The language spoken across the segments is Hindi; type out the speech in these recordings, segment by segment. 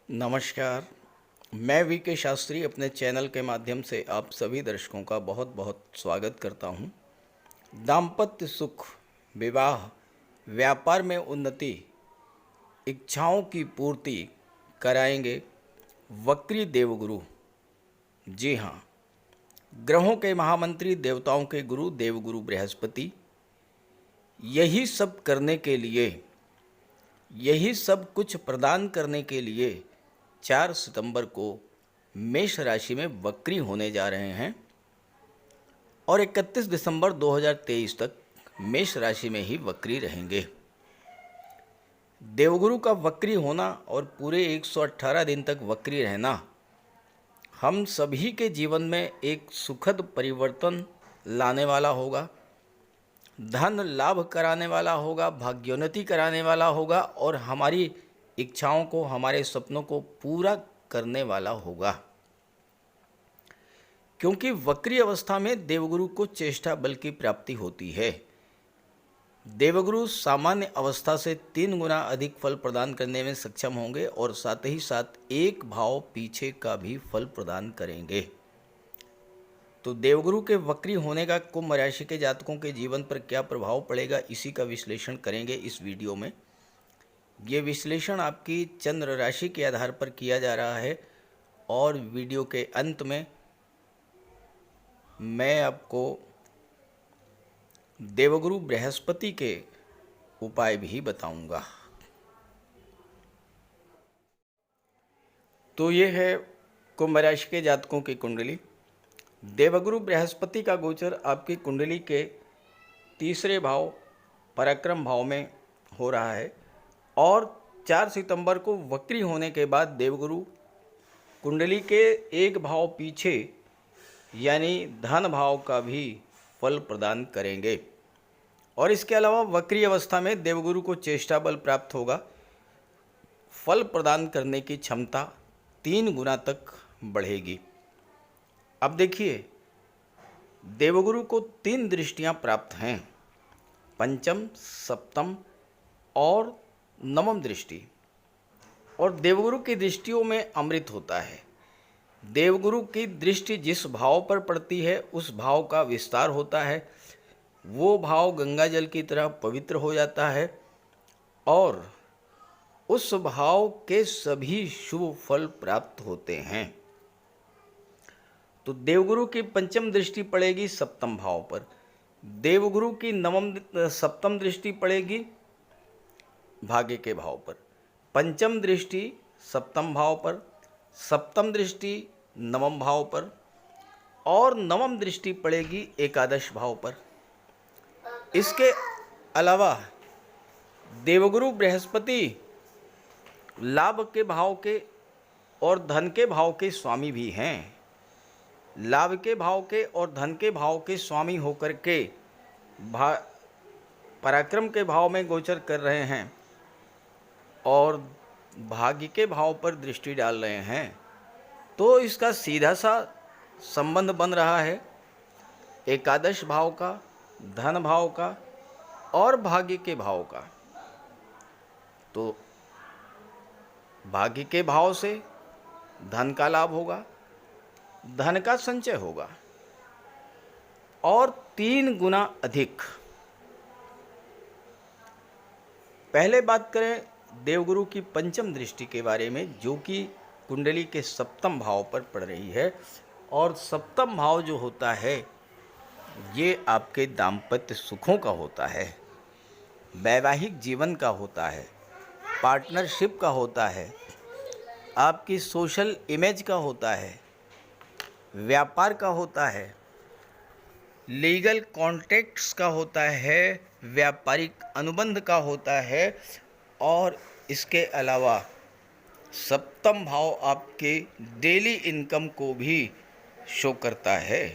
नमस्कार। मैं वी शास्त्री अपने चैनल के माध्यम से आप सभी दर्शकों का बहुत बहुत स्वागत करता हूं। दाम्पत्य सुख, विवाह, व्यापार में उन्नति, इच्छाओं की पूर्ति कराएंगे वक्री देवगुरु। जी हाँ, ग्रहों के महामंत्री, देवताओं के गुरु देवगुरु बृहस्पति यही सब करने के लिए, यही सब कुछ प्रदान करने के लिए 4 सितंबर को मेष राशि में वक्री होने जा रहे हैं और 31 दिसंबर 2023 तक मेष राशि में ही वक्री रहेंगे। देवगुरु का वक्री होना और पूरे 118 दिन तक वक्री रहना हम सभी के जीवन में एक सुखद परिवर्तन लाने वाला होगा, धन लाभ कराने वाला होगा, भाग्योन्नति कराने वाला होगा और हमारी इच्छाओं को, हमारे सपनों को पूरा करने वाला होगा। क्योंकि वक्री अवस्था में देवगुरु को चेष्टा बल की प्राप्ति होती है। देवगुरु सामान्य अवस्था से 3 गुना अधिक फल प्रदान करने में सक्षम होंगे और साथ ही साथ एक भाव पीछे का भी फल प्रदान करेंगे। तो देवगुरु के वक्री होने का कुंभ राशि के जातकों के जीवन पर क्या प्रभाव पड़ेगा, इसी का विश्लेषण करेंगे इस वीडियो में। ये विश्लेषण आपकी चंद्र राशि के आधार पर किया जा रहा है और वीडियो के अंत में मैं आपको देवगुरु बृहस्पति के उपाय भी बताऊंगा। तो ये है कुंभ राशि के जातकों की कुंडली। देवगुरु बृहस्पति का गोचर आपकी कुंडली के 3रे भाव पराक्रम भाव में हो रहा है और 4 सितंबर को वक्री होने के बाद देवगुरु कुंडली के एक भाव पीछे यानी धन भाव का भी फल प्रदान करेंगे। और इसके अलावा वक्री अवस्था में देवगुरु को चेष्टा बल प्राप्त होगा, फल प्रदान करने की क्षमता 3 गुना तक बढ़ेगी। अब देखिए, देवगुरु को 3 दृष्टियां प्राप्त हैं, पंचम, सप्तम और नवम दृष्टि। और देवगुरु की दृष्टियों में अमृत होता है। देवगुरु की दृष्टि जिस भाव पर पड़ती है उस भाव का विस्तार होता है, वो भाव गंगा जल की तरह पवित्र हो जाता है और उस भाव के सभी शुभ फल प्राप्त होते हैं। तो देवगुरु की पंचम दृष्टि पड़ेगी सप्तम भाव पर, देवगुरु की सप्तम दृष्टि पड़ेगी भाग्य के भाव पर, पंचम दृष्टि सप्तम भाव पर, सप्तम दृष्टि नवम भाव पर और नवम दृष्टि पड़ेगी एकादश भाव पर। इसके अलावा देवगुरु बृहस्पति लाभ के भाव के और धन के भाव के स्वामी भी हैं। लाभ के भाव के और धन के भाव के स्वामी होकर के पराक्रम के भाव में गोचर कर रहे हैं और भाग्य के भाव पर दृष्टि डाल रहे हैं। तो इसका सीधा सा संबंध बन रहा है एकादश भाव का, धन भाव का और भाग्य के भाव का। तो भाग्य के भाव से धन का लाभ होगा, धन का संचय होगा और 3 गुना अधिक। पहले बात करें देवगुरु की पंचम दृष्टि के बारे में, जो कि कुंडली के सप्तम भाव पर पड़ रही है। और सप्तम भाव जो होता है ये आपके दाम्पत्य सुखों का होता है, वैवाहिक जीवन का होता है, पार्टनरशिप का होता है, आपकी सोशल इमेज का होता है, व्यापार का होता है, लीगल कॉन्ट्रैक्ट्स का होता है, व्यापारिक अनुबंध का होता है और इसके अलावा सप्तम भाव आपके डेली इनकम को भी शो करता है।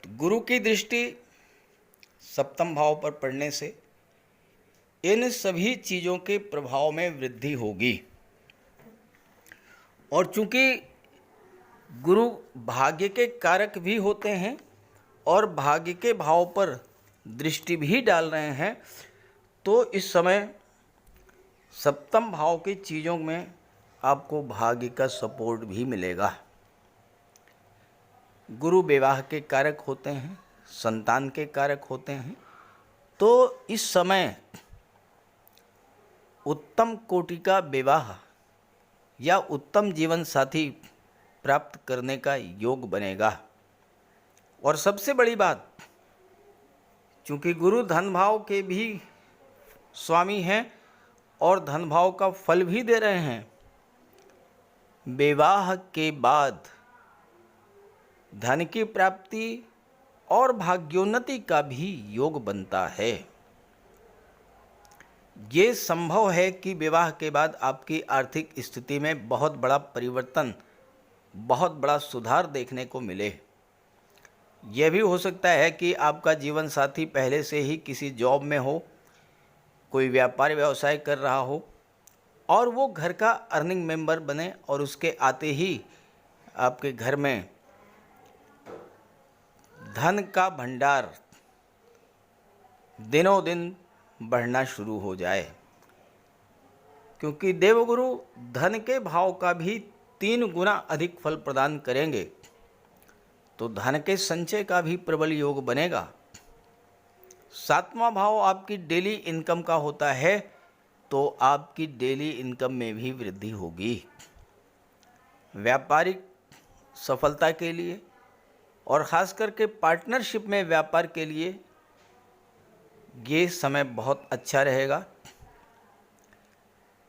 तो गुरु की दृष्टि सप्तम भाव पर पड़ने से इन सभी चीज़ों के प्रभाव में वृद्धि होगी। और चूंकि गुरु भाग्य के कारक भी होते हैं और भाग्य के भाव पर दृष्टि भी डाल रहे हैं, तो इस समय सप्तम भाव की चीज़ों में आपको भाग्य का सपोर्ट भी मिलेगा। गुरु विवाह के कारक होते हैं, संतान के कारक होते हैं, तो इस समय उत्तम कोटि का विवाह या उत्तम जीवन साथी प्राप्त करने का योग बनेगा। और सबसे बड़ी बात, चूँकि गुरु धन भाव के भी स्वामी हैं और धन भाव का फल भी दे रहे हैं, विवाह के बाद धन की प्राप्ति और भाग्योन्नति का भी योग बनता है। ये संभव है कि विवाह के बाद आपकी आर्थिक स्थिति में बहुत बड़ा परिवर्तन, बहुत बड़ा सुधार देखने को मिले। यह भी हो सकता है कि आपका जीवन साथी पहले से ही किसी जॉब में हो, कोई व्यापार व्यवसाय कर रहा हो और वो घर का अर्निंग मेंबर बने और उसके आते ही आपके घर में धन का भंडार दिनों दिन बढ़ना शुरू हो जाए। क्योंकि देवगुरु धन के भाव का भी 3 गुना अधिक फल प्रदान करेंगे, तो धन के संचय का भी प्रबल योग बनेगा। 7वां भाव आपकी डेली इनकम का होता है, तो आपकी डेली इनकम में भी वृद्धि होगी। व्यापारिक सफलता के लिए और ख़ास करके पार्टनरशिप में व्यापार के लिए ये समय बहुत अच्छा रहेगा।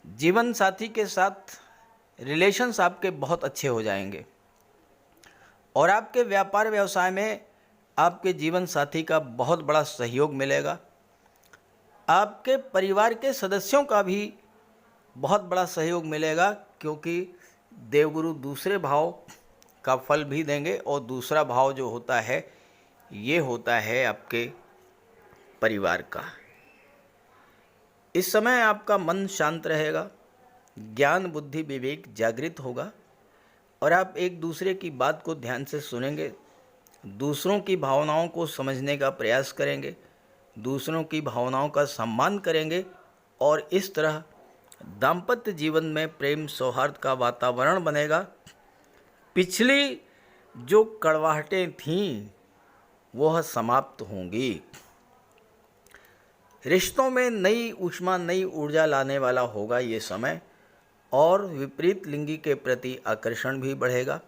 जीवन साथी के साथ रिलेशंस आपके बहुत अच्छे हो जाएंगे और आपके व्यापार व्यवसाय में आपके जीवन साथी का बहुत बड़ा सहयोग मिलेगा। आपके परिवार के सदस्यों का भी बहुत बड़ा सहयोग मिलेगा, क्योंकि देवगुरु दूसरे भाव का फल भी देंगे और दूसरा भाव जो होता है ये होता है आपके परिवार का। इस समय आपका मन शांत रहेगा, ज्ञान बुद्धि विवेक जागृत होगा और आप एक दूसरे की बात को ध्यान से सुनेंगे, दूसरों की भावनाओं को समझने का प्रयास करेंगे, दूसरों की भावनाओं का सम्मान करेंगे और इस तरह दाम्पत्य जीवन में प्रेम सौहार्द का वातावरण बनेगा। पिछली जो कड़वाहटें थीं वह समाप्त होंगी। रिश्तों में नई ऊष्मा, नई ऊर्जा लाने वाला होगा ये समय और विपरीत लिंगी के प्रति आकर्षण भी बढ़ेगा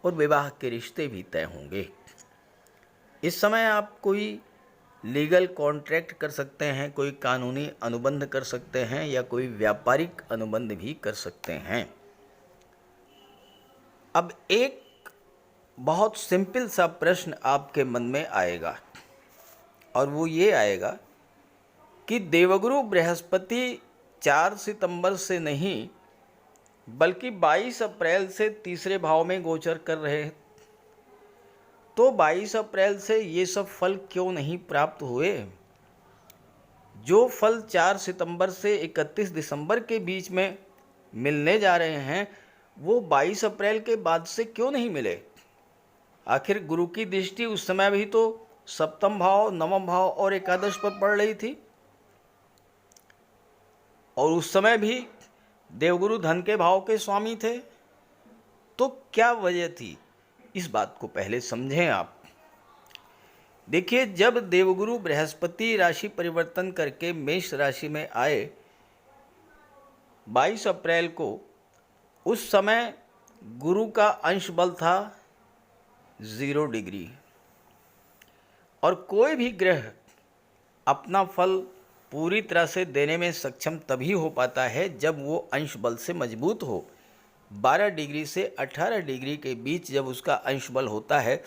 और विवाह के रिश्ते भी तय होंगे। इस समय आप कोई लीगल कॉन्ट्रैक्ट कर सकते हैं, कोई कानूनी अनुबंध कर सकते हैं या कोई व्यापारिक अनुबंध भी कर सकते हैं। अब एक बहुत सिंपल सा प्रश्न आपके मन में आएगा और वो ये आएगा कि देवगुरु बृहस्पति 4 सितंबर से नहीं बल्कि 22 अप्रैल से तीसरे भाव में गोचर कर रहे हैं, तो 22 अप्रैल से ये सब फल क्यों नहीं प्राप्त हुए? जो फल 4 सितंबर से 31 दिसंबर के बीच में मिलने जा रहे हैं वो 22 अप्रैल के बाद से क्यों नहीं मिले? आखिर गुरु की दृष्टि उस समय भी तो सप्तम भाव, नवम भाव और एकादश पर पड़ रही थी और उस समय भी देवगुरु धन के भाव के स्वामी थे। तो क्या वजह थी? इस बात को पहले समझें आप। देखिए, जब देवगुरु बृहस्पति राशि परिवर्तन करके मेष राशि में आए 22 अप्रैल को, उस समय गुरु का अंश बल था 0 डिग्री और कोई भी ग्रह अपना फल पूरी तरह से देने में सक्षम तभी हो पाता है जब वो अंश बल से मजबूत हो। 12 डिग्री से 18 डिग्री के बीच जब उसका अंश बल होता है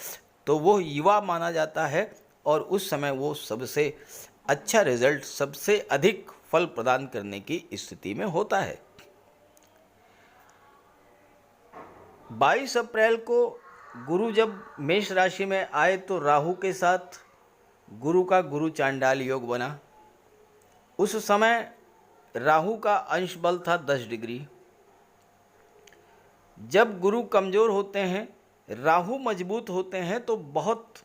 तो वो युवा माना जाता है और उस समय वो सबसे अच्छा रिजल्ट, सबसे अधिक फल प्रदान करने की स्थिति में होता है। 22 अप्रैल को गुरु जब मेष राशि में आए तो राहु के साथ गुरु का गुरु चांडाल योग बना। उस समय राहु का अंश बल था 10 डिग्री। जब गुरु कमज़ोर होते हैं, राहु मजबूत होते हैं तो बहुत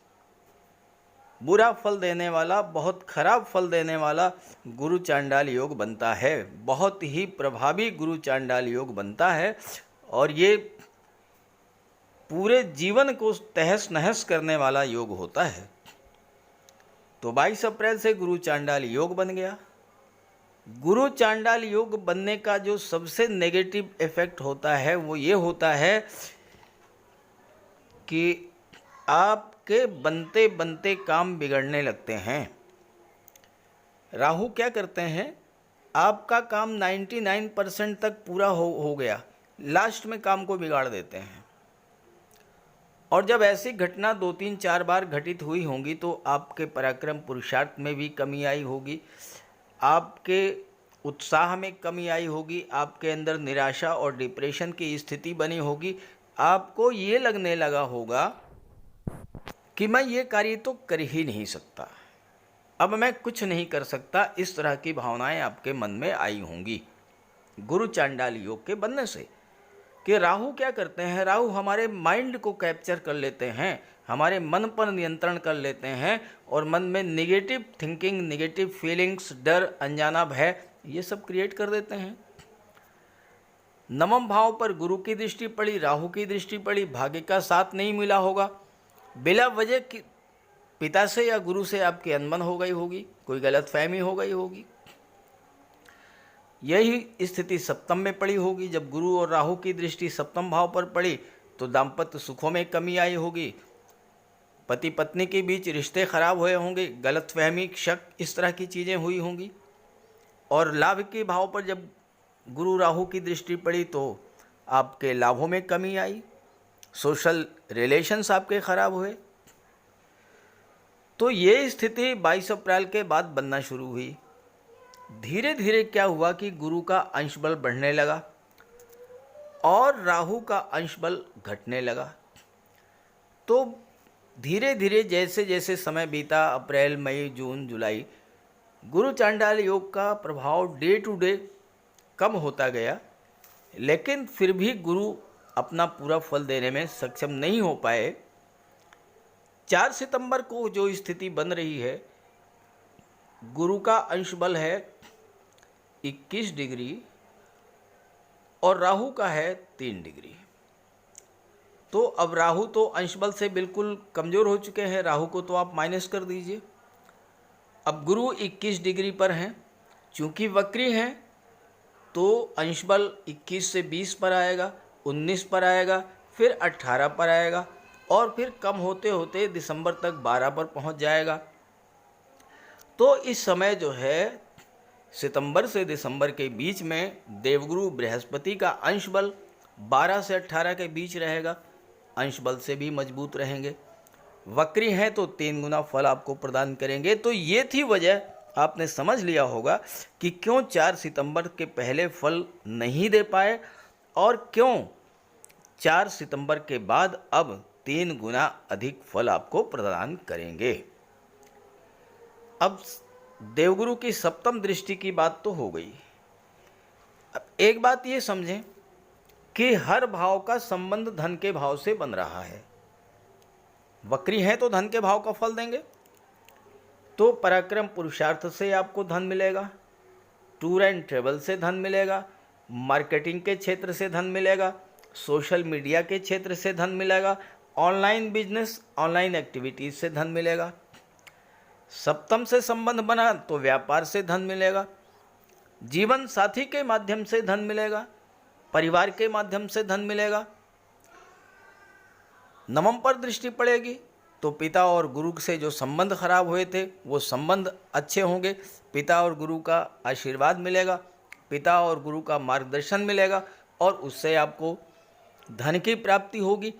बुरा फल देने वाला, बहुत खराब फल देने वाला गुरु चांडाल योग बनता है। बहुत ही प्रभावी गुरु चांडाल योग बनता है और ये पूरे जीवन को तहस नहस करने वाला योग होता है। तो 22 अप्रैल से गुरु चांडाल योग बन गया। गुरु चांडाल योग बनने का जो सबसे नेगेटिव इफेक्ट होता है वो ये होता है कि आपके बनते बनते काम बिगड़ने लगते हैं। राहु क्या करते हैं, आपका काम 99% तक पूरा हो गया, लास्ट में काम को बिगाड़ देते हैं। और जब ऐसी घटना 2-3-4 बार घटित हुई होंगी तो आपके पराक्रम पुरुषार्थ में भी कमी आई होगी, आपके उत्साह में कमी आई होगी, आपके अंदर निराशा और डिप्रेशन की स्थिति बनी होगी। आपको ये लगने लगा होगा कि मैं ये कार्य तो कर ही नहीं सकता, अब मैं कुछ नहीं कर सकता। इस तरह की भावनाएं आपके मन में आई होंगी गुरु चांडाल योग के बनने से। कि राहु क्या करते हैं, राहु हमारे माइंड को कैप्चर कर लेते हैं, हमारे मन पर नियंत्रण कर लेते हैं और मन में निगेटिव थिंकिंग, निगेटिव फीलिंग्स, डर, अनजाना भय, ये सब क्रिएट कर देते हैं। नवम भाव पर गुरु की दृष्टि पड़ी, राहु की दृष्टि पड़ी, भाग्य का साथ नहीं मिला होगा, बिला वजह की पिता से या गुरु से आपकी अनबन हो गई होगी, कोई गलतफहमी हो गई होगी। यही स्थिति सप्तम में पड़ी होगी। जब गुरु और राहु की दृष्टि सप्तम भाव पर पड़ी तो दाम्पत्य सुखों में कमी आई होगी, पति पत्नी के बीच रिश्ते खराब हुए होंगे, गलतफहमी, शक, इस तरह की चीज़ें हुई होंगी। और लाभ के भाव पर जब गुरु राहु की दृष्टि पड़ी तो आपके लाभों में कमी आई, सोशल रिलेशंस आपके खराब हुए। तो ये स्थिति 22 अप्रैल के बाद बनना शुरू हुई। धीरे धीरे क्या हुआ कि गुरु का अंश बल बढ़ने लगा और राहु का अंश बल घटने लगा। तो धीरे धीरे जैसे जैसे समय बीता, अप्रैल, मई, जून, जुलाई, गुरु चांडाल योग का प्रभाव डे टू डे कम होता गया, लेकिन फिर भी गुरु अपना पूरा फल देने में सक्षम नहीं हो पाए। 4 सितंबर को जो स्थिति बन रही है, गुरु का अंश बल है 21 डिग्री और राहु का है 3 डिग्री। तो अब राहु तो अंश बल से बिल्कुल कमज़ोर हो चुके हैं, राहु को तो आप माइनस कर दीजिए। अब गुरु 21 डिग्री पर हैं, चूँकि वक्री हैं तो अंश बल 21 से 20 पर आएगा, 19 पर आएगा, फिर 18 पर आएगा और फिर कम होते होते दिसंबर तक 12 पर पहुंच जाएगा। तो इस समय जो है सितंबर से दिसंबर के बीच में देवगुरु बृहस्पति का अंश बल 12 से 18 के बीच रहेगा, अंश बल से भी मजबूत रहेंगे। वक्री हैं तो 3 गुना फल आपको प्रदान करेंगे। तो ये थी वजह, आपने समझ लिया होगा कि क्यों 4 सितंबर के पहले फल नहीं दे पाए और क्यों 4 सितंबर के बाद अब 3 गुना अधिक फल आपको प्रदान करेंगे। अब देवगुरु की सप्तम दृष्टि की बात तो हो गई। अब एक बात ये समझें कि हर भाव का संबंध धन के भाव से बन रहा है। वक्री हैं तो धन के भाव का फल देंगे, तो पराक्रम पुरुषार्थ से आपको धन मिलेगा, टूर एंड ट्रेवल से धन मिलेगा, मार्केटिंग के क्षेत्र से धन मिलेगा, सोशल मीडिया के क्षेत्र से धन मिलेगा, ऑनलाइन बिजनेस, ऑनलाइन एक्टिविटीज से धन मिलेगा। सप्तम से संबंध बना तो व्यापार से धन मिलेगा, जीवन साथी के माध्यम से धन मिलेगा, परिवार के माध्यम से धन मिलेगा। नवम पर दृष्टि पड़ेगी तो पिता और गुरु से जो संबंध खराब हुए थे वो संबंध अच्छे होंगे, पिता और गुरु का आशीर्वाद मिलेगा, पिता और गुरु का मार्गदर्शन मिलेगा और उससे आपको धन की प्राप्ति होगी।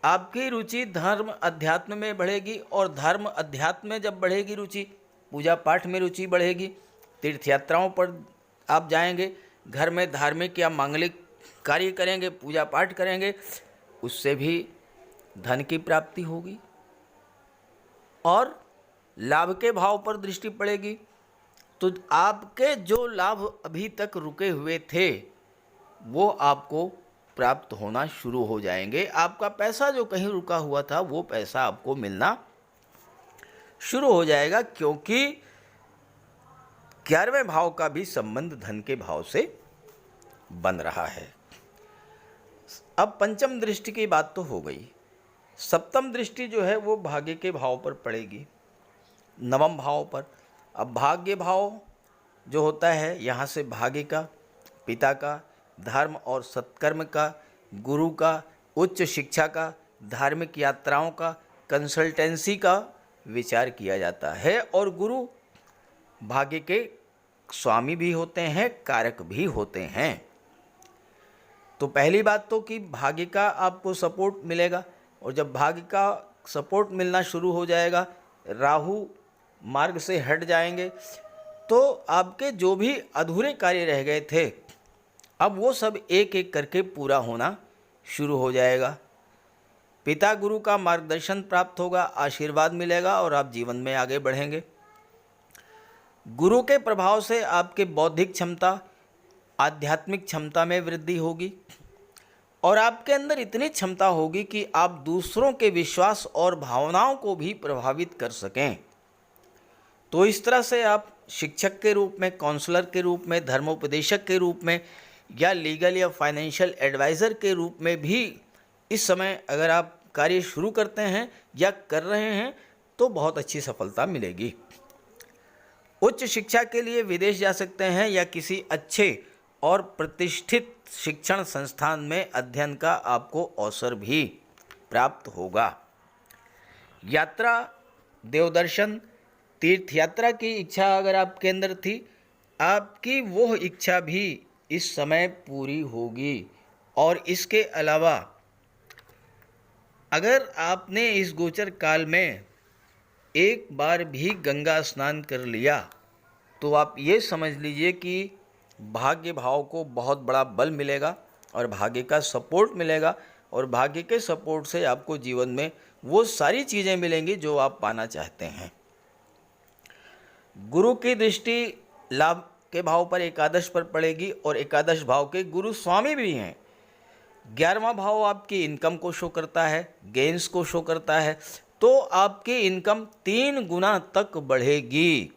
आपकी रुचि धर्म अध्यात्म में बढ़ेगी और धर्म अध्यात्म में जब बढ़ेगी रुचि, पूजा पाठ में रुचि बढ़ेगी, तीर्थ यात्राओं पर आप जाएंगे, घर में धार्मिक या मांगलिक कार्य करेंगे, पूजा पाठ करेंगे, उससे भी धन की प्राप्ति होगी। और लाभ के भाव पर दृष्टि पड़ेगी तो आपके जो लाभ अभी तक रुके हुए थे वो आपको प्राप्त होना शुरू हो जाएंगे। आपका पैसा जो कहीं रुका हुआ था वो पैसा आपको मिलना शुरू हो जाएगा, क्योंकि 11वें भाव का भी संबंध धन के भाव से बन रहा है। अब पंचम दृष्टि की बात तो हो गई। सप्तम दृष्टि जो है वो भाग्य के भाव पर पड़ेगी, नवम भाव पर। अब भाग्य भाव जो होता है, यहाँ से भाग्य का, पिता का, धर्म और सत्कर्म का, गुरु का, उच्च शिक्षा का, धार्मिक यात्राओं का, कंसल्टेंसी का विचार किया जाता है। और गुरु भाग्य के स्वामी भी होते हैं, कारक भी होते हैं। तो पहली बात तो कि भाग्य का आपको सपोर्ट मिलेगा, और जब भाग्य का सपोर्ट मिलना शुरू हो जाएगा, राहु मार्ग से हट जाएंगे, तो आपके जो भी अधूरे कार्य रह गए थे, अब वो सब एक एक करके पूरा होना शुरू हो जाएगा। पिता गुरु का मार्गदर्शन प्राप्त होगा, आशीर्वाद मिलेगा और आप जीवन में आगे बढ़ेंगे। गुरु के प्रभाव से आपके बौद्धिक क्षमता, आध्यात्मिक क्षमता में वृद्धि होगी, और आपके अंदर इतनी क्षमता होगी कि आप दूसरों के विश्वास और भावनाओं को भी प्रभावित कर सकें। तो इस तरह से आप शिक्षक के रूप में, काउंसलर के रूप में, धर्मोपदेशक के रूप में, या लीगल या फाइनेंशियल एडवाइज़र के रूप में भी इस समय अगर आप कार्य शुरू करते हैं या कर रहे हैं तो बहुत अच्छी सफलता मिलेगी। उच्च शिक्षा के लिए विदेश जा सकते हैं, या किसी अच्छे और प्रतिष्ठित शिक्षण संस्थान में अध्ययन का आपको अवसर भी प्राप्त होगा। यात्रा, देवदर्शन, तीर्थ यात्रा की इच्छा अगर आपके अंदर थी, आपकी वो इच्छा भी इस समय पूरी होगी। और इसके अलावा अगर आपने इस गोचर काल में एक बार भी गंगा स्नान कर लिया, तो आप ये समझ लीजिए कि भाग्य भाव को बहुत बड़ा बल मिलेगा और भाग्य का सपोर्ट मिलेगा, और भाग्य के सपोर्ट से आपको जीवन में वो सारी चीज़ें मिलेंगी जो आप पाना चाहते हैं। गुरु की दृष्टि लाभ के भाव पर, एकादश पर पड़ेगी, और एकादश भाव के गुरु स्वामी भी हैं। 11वां भाव आपकी इनकम को शो करता है, गेंस को शो करता है, तो आपकी इनकम 3 गुना तक बढ़ेगी,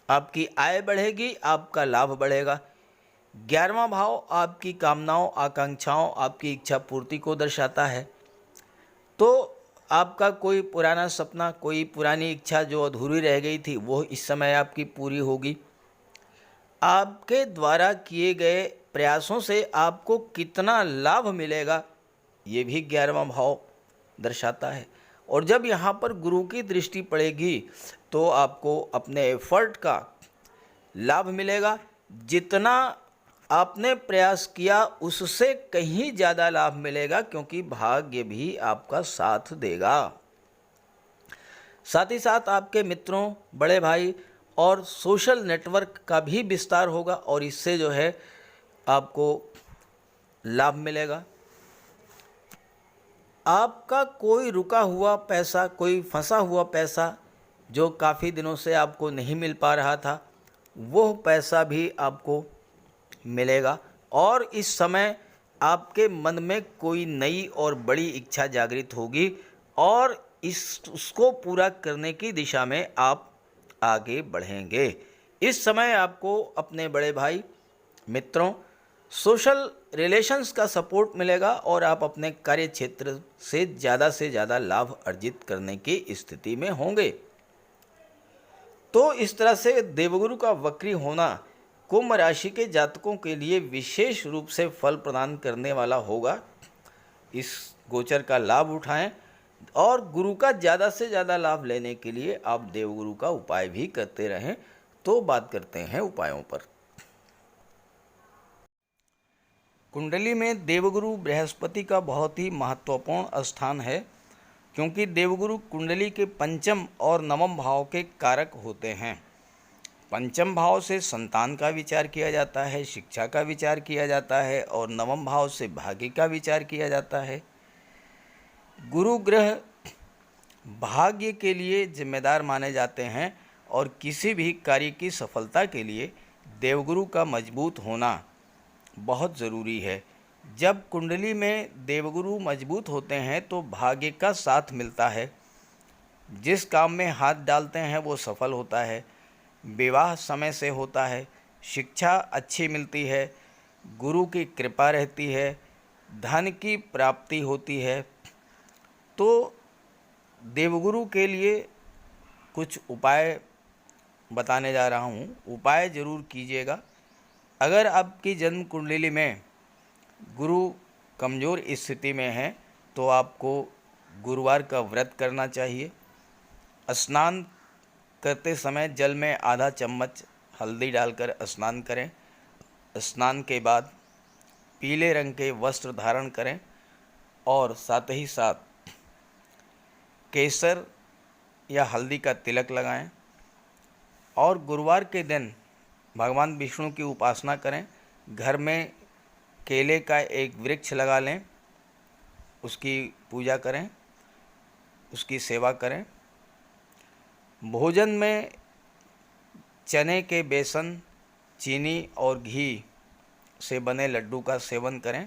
आपकी आय बढ़ेगी, आपका लाभ बढ़ेगा। 11वां भाव आपकी कामनाओं, आकांक्षाओं, आपकी इच्छा पूर्ति को दर्शाता है। तो आपका कोई पुराना सपना, कोई पुरानी इच्छा जो अधूरी रह गई थी, वो इस समय आपकी पूरी होगी। आपके द्वारा किए गए प्रयासों से आपको कितना लाभ मिलेगा, ये भी 11वां भाव दर्शाता है। और जब यहाँ पर गुरु की दृष्टि पड़ेगी तो आपको अपने एफर्ट का लाभ मिलेगा। जितना आपने प्रयास किया उससे कहीं ज़्यादा लाभ मिलेगा, क्योंकि भाग्य भी आपका साथ देगा। साथ ही साथ आपके मित्रों, बड़े भाई और सोशल नेटवर्क का भी विस्तार होगा, और इससे जो है आपको लाभ मिलेगा। आपका कोई रुका हुआ पैसा, कोई फंसा हुआ पैसा जो काफ़ी दिनों से आपको नहीं मिल पा रहा था, वो पैसा भी आपको मिलेगा। और इस समय आपके मन में कोई नई और बड़ी इच्छा जागृत होगी, और उसको पूरा करने की दिशा में आप आगे बढ़ेंगे। इस समय आपको अपने बड़े भाई, मित्रों, सोशल रिलेशंस का सपोर्ट मिलेगा, और आप अपने कार्य क्षेत्र से ज़्यादा लाभ अर्जित करने की स्थिति में होंगे। तो इस तरह से देवगुरु का वक्री होना कुंभ राशि के जातकों के लिए विशेष रूप से फल प्रदान करने वाला होगा। इस गोचर का लाभ उठाएं, और गुरु का ज़्यादा से ज़्यादा लाभ लेने के लिए आप देवगुरु का उपाय भी करते रहें। तो बात करते हैं उपायों पर। कुंडली में देवगुरु बृहस्पति का बहुत ही महत्वपूर्ण स्थान है, क्योंकि देवगुरु कुंडली के पंचम और नवम भाव के कारक होते हैं। पंचम भाव से संतान का विचार किया जाता है, शिक्षा का विचार किया जाता है, और नवम भाव से भाग्य का विचार किया जाता है। गुरु ग्रह भाग्य के लिए जिम्मेदार माने जाते हैं, और किसी भी कार्य की सफलता के लिए देवगुरु का मजबूत होना बहुत ज़रूरी है। जब कुंडली में देवगुरु मजबूत होते हैं तो भाग्य का साथ मिलता है। जिस काम में हाथ डालते हैं वो सफल होता है, विवाह समय से होता है, शिक्षा अच्छी मिलती है, गुरु की कृपा रहती है, धन की प्राप्ति होती है। तो देवगुरु के लिए कुछ उपाय बताने जा रहा हूँ, उपाय ज़रूर कीजिएगा। अगर आपकी जन्म कुंडली में गुरु कमज़ोर स्थिति में है तो आपको गुरुवार का व्रत करना चाहिए। स्नान करते समय जल में आधा चम्मच हल्दी डालकर स्नान करें। स्नान के बाद पीले रंग के वस्त्र धारण करें और साथ ही साथ केसर या हल्दी का तिलक लगाएं और गुरुवार के दिन भगवान विष्णु की उपासना करें। घर में केले का एक वृक्ष लगा लें, उसकी पूजा करें, उसकी सेवा करें। भोजन में चने के बेसन, चीनी और घी से बने लड्डू का सेवन करें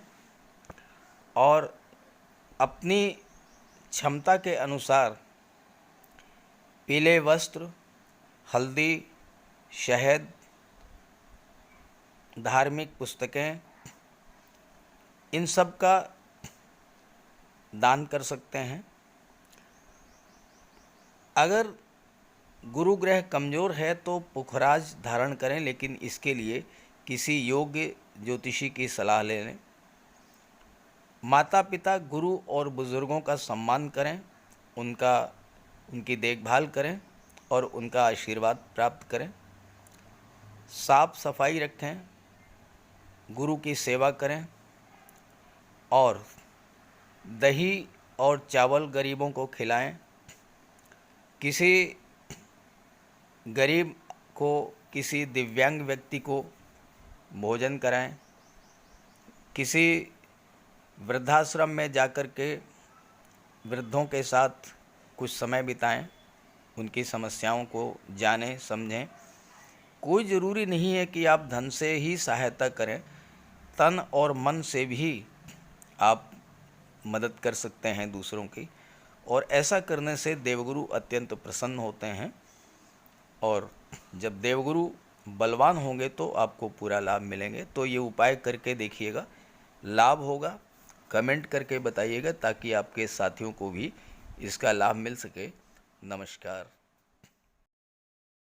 और अपनी क्षमता के अनुसार पीले वस्त्र, हल्दी, शहद, धार्मिक पुस्तकें, इन सब का दान कर सकते हैं। अगर गुरु ग्रह कमज़ोर है तो पुखराज धारण करें, लेकिन इसके लिए किसी योग्य ज्योतिषी की सलाह ले लें। माता पिता, गुरु और बुज़ुर्गों का सम्मान करें, उनकी देखभाल करें और उनका आशीर्वाद प्राप्त करें। साफ सफाई रखें, गुरु की सेवा करें और दही और चावल गरीबों को खिलाएं। किसी गरीब को, किसी दिव्यांग व्यक्ति को भोजन कराएं। किसी वृद्धाश्रम में जाकर के वृद्धों के साथ कुछ समय बिताएं, उनकी समस्याओं को जानें, समझें। कोई ज़रूरी नहीं है कि आप धन से ही सहायता करें, तन और मन से भी आप मदद कर सकते हैं दूसरों की, और ऐसा करने से देवगुरु अत्यंत प्रसन्न होते हैं। और जब देवगुरु बलवान होंगे तो आपको पूरा लाभ मिलेंगे। तो ये उपाय करके देखिएगा, लाभ होगा। कमेंट करके बताइएगा ताकि आपके साथियों को भी इसका लाभ मिल सके। नमस्कार।